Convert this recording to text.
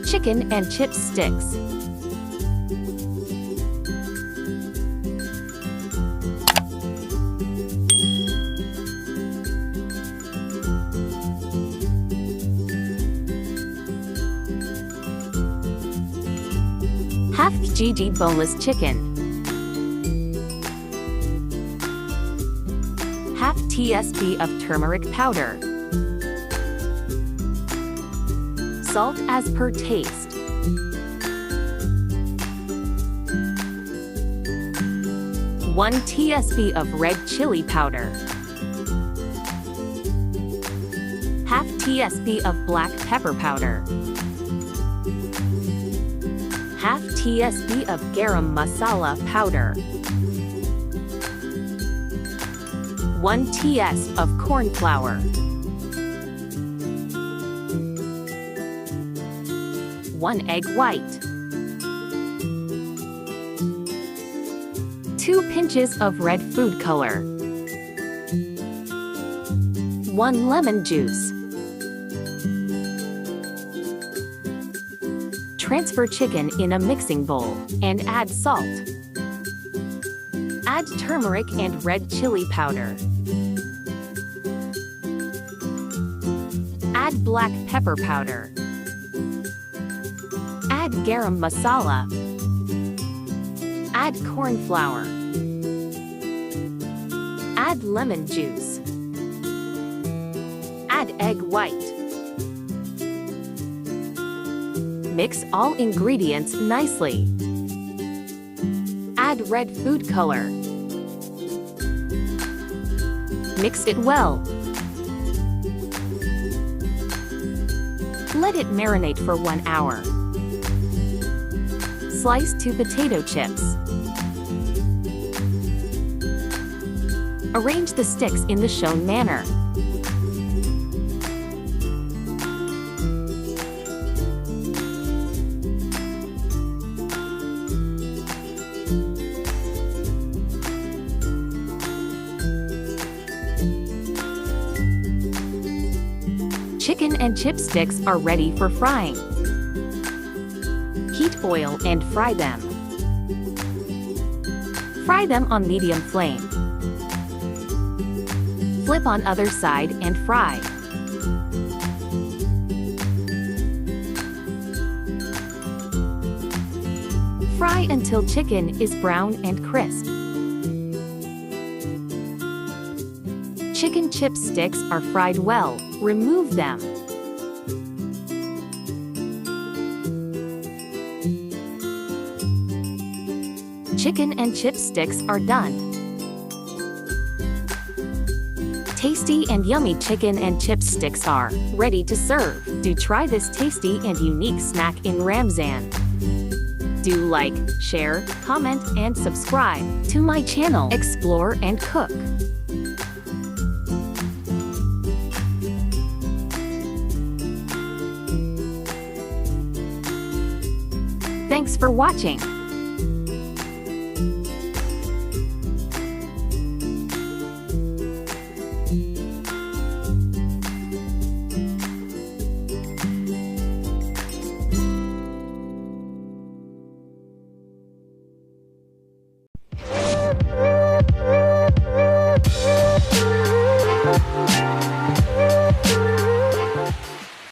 Chicken and chip sticks. Half kg boneless chicken. Half tsp of turmeric powder. Salt as per taste. One tsp of red chili powder. Half tsp of black pepper powder. Half tsp of garam masala powder. 1 ts of corn flour. 1 egg white. 2 pinches of red food color. 1 lemon juice. Transfer chicken in a mixing bowl and add salt. Add turmeric and red chili powder. Add black pepper powder. Add garam masala. Add corn flour. Add lemon juice. Add egg white. Mix all ingredients nicely. Add red food color. Mix it well. Let it marinate for 1 hour. Slice 2 potato chips. Arrange the sticks in the shown manner. Chicken and chip sticks are ready for frying. Heat oil and fry them. Fry them on medium flame. Flip on other side and fry. Fry until chicken is brown and crisp. Chicken chip sticks are fried well. Remove them. Chicken and chip sticks are done. Tasty and yummy chicken and chip sticks are ready to serve. Do try this tasty and unique snack in Ramzan. Do like, share, comment, and subscribe to my channel, Explore and Cook. Thanks for watching.